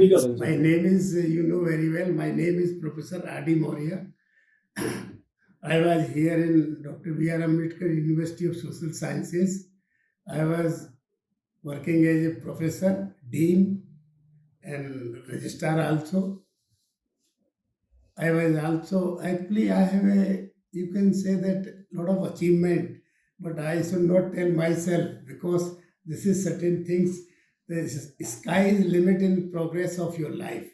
My name is, you know very well, my name is Professor R.D. Maurya. I was here in Dr. B.R. Ambedkar University of Social Sciences. I was working as a professor, dean, and registrar also. I was also, actually, I have a, you can say that lot of achievement, but I should not tell myself because this is certain things. The sky is limit in progress of your life.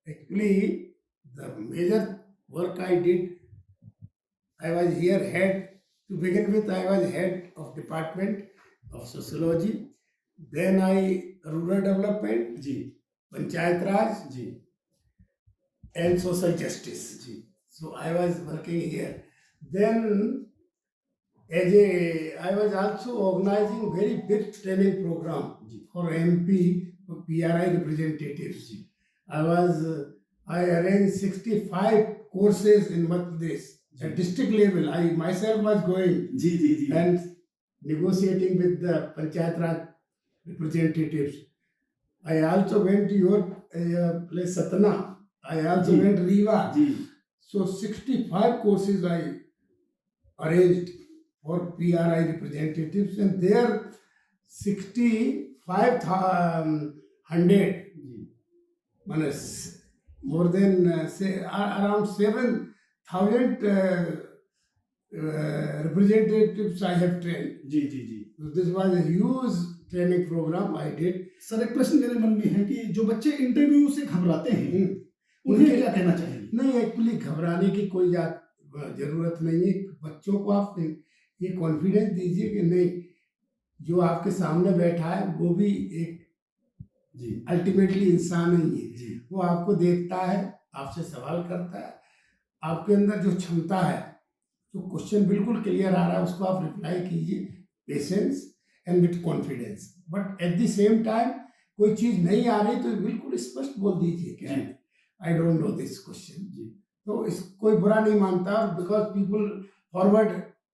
Actually, the major work I did, I was here head, to begin with, I was head of department of sociology. Then I rural development, जी panchayat raj, जी and social justice. जी So I was working here. Then I was also organizing very big training program जी for MP, for PRI representatives. जी I arranged 65 courses in Madhya Pradesh at district level. I myself was going जी जी जी and negotiating with the Panchayat Raj representatives. I also went to your place Satna. I also went Riva. जी So 65 courses I arranged for PRI representatives, and there 6,500, जी more than around 7,000 representatives I have trained. जी जी जी So this was a huge training program I did. Sir एक प्रश्न मेरे मन में है कि जो बच्चे इंटरव्यू से घबराते हैं उन्हें उनके क्या कहना चाहिए? नहीं, एक्चुअली घबराने की कोई जरूरत नहीं है। बच्चों को आप ये कॉन्फिडेंस दीजिए कि नहीं, जो आपके सामने बैठा है वो भी एक जी अल्टीमेटली इंसान ही है। जी वो आपको देखता है, आपसे सवाल करता है, आपके अंदर जो क्षमता है, तो क्वेश्चन बिल्कुल क्लियर आ रहा है, उसको आप रिप्लाई कीजिए patience and with confidence. But at the same time कोई चीज नहीं आ रही तो बिल्कुल स्पष्ट बोल दीजिए कि I don't know this question. तो इस कोई बुरा नहीं मानता, बिकॉज पीपल फॉरवर्ड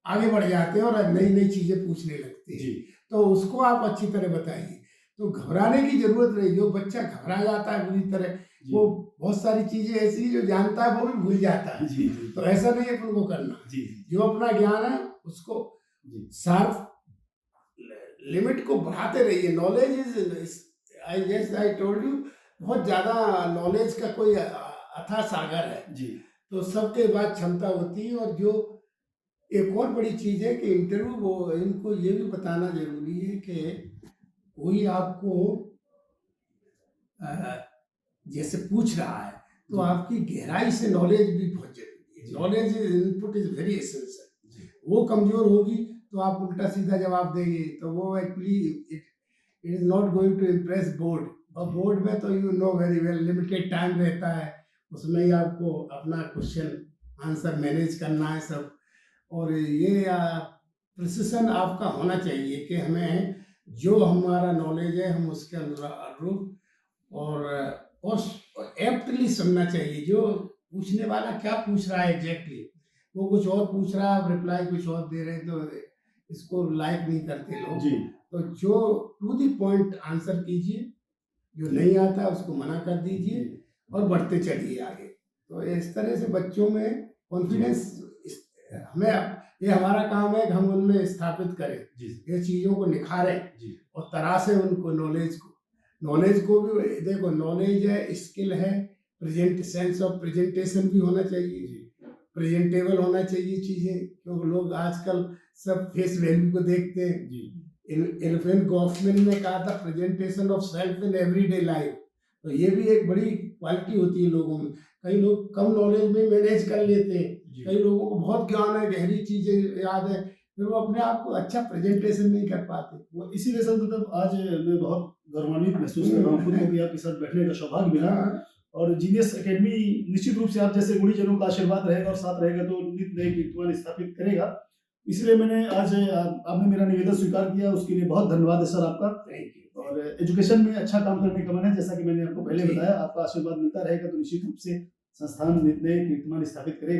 आगे बढ़ जाते हैं और नई नई चीजें पूछने लगते हैं, तो उसको आप अच्छी तरह बताइए। तो घबराने की जरूरत नहीं। जो बच्चा घबरा जाता है बुरी तरह, वो बहुत सारी चीजें ऐसी जो जानता है वो भी भूल जाता है। तो ऐसा नहीं है अपन को करना। जो अपना ज्ञान है उसको शार्प लिमिट को बढ़ाते रहिए। Knowledge is, I told you, बहुत ज्यादा नॉलेज का कोई अथाह सागर है जी तो सबके बाद क्षमता होती है। और जो एक और बड़ी चीज है कि इंटरव्यू, वो इनको ये भी बताना जरूरी है कि कोई आपको जैसे पूछ रहा है तो आपकी गहराई से नॉलेज भी बहुत जरूरी है। Knowledge input is very essential. वो कमजोर होगी तो आप उल्टा सीधा जवाब देंगे तो वो actually it is not going to impress board. और बोर्ड में तो you know very well limited time रहता है, उसमें ही आपको अपना क्वेश्चन आंसर मैनेज करना है सब। और ये प्रिसिशन आपका होना चाहिए कि हमें जो हमारा नॉलेज है हम उसके अनुरूप और एप्टली सुनना चाहिए। जो पूछने वाला क्या पूछ रहा है एग्जैक्टली, वो कुछ और पूछ रहा है, आप रिप्लाई कुछ और दे रहे हैं, तो इसको लाइक नहीं करते लोग। तो जो टू द पॉइंट आंसर कीजिए, जो नहीं आता है उसको मना कर दीजिए और बढ़ते चलिए आगे। तो इस तरह से बच्चों में कॉन्फिडेंस, हमें ये हमारा काम है कि हम उनमें स्थापित करें, ये चीज़ों को निखारें और तराशें उनको नॉलेज को भी। देखो, नॉलेज है, स्किल है, प्रेजेंट सेंस ऑफ प्रेजेंटेशन भी होना चाहिए, प्रेजेंटेबल होना चाहिए चीज़ें, क्योंकि लोग आजकल सब फेस वैल्यू को देखते हैं। एलिफेंट गॉफमैन ने कहा था presentation of self in everyday life. तो ये भी एक बड़ी क्वालिटी होती है लोगों में। कई लोग कम नॉलेज में मैनेज कर लेते हैं, कई लोगों को बहुत ज्ञान है, गहरी चीजें याद है, फिर वो अपने आप को अच्छा प्रेजेंटेशन नहीं कर पाते। वो इसीलिए सर मतलब आज मैं बहुत गौरवान्वित महसूस कर रहा हूँ खुद को कि आपके साथ बैठने का सौभाग्य मिला। और जीनियस एकेडमी निश्चित रूप से आप जैसे गुणीजनों का आशीर्वाद रहेगा और साथ रहेगा तो नित नए कीर्तिमान स्थापित करेगा। इसलिए मैंने आज आपने मेरा निवेदन स्वीकार किया, उसके लिए बहुत धन्यवाद है सर आपका। Thank you. और एजुकेशन में अच्छा काम करने का मन है, जैसा कि मैंने आपको पहले बताया, आपका आशीर्वाद मिलता रहेगा तो निश्चित रूप से संस्थान नित नए कीर्तिमान स्थापित करेगा।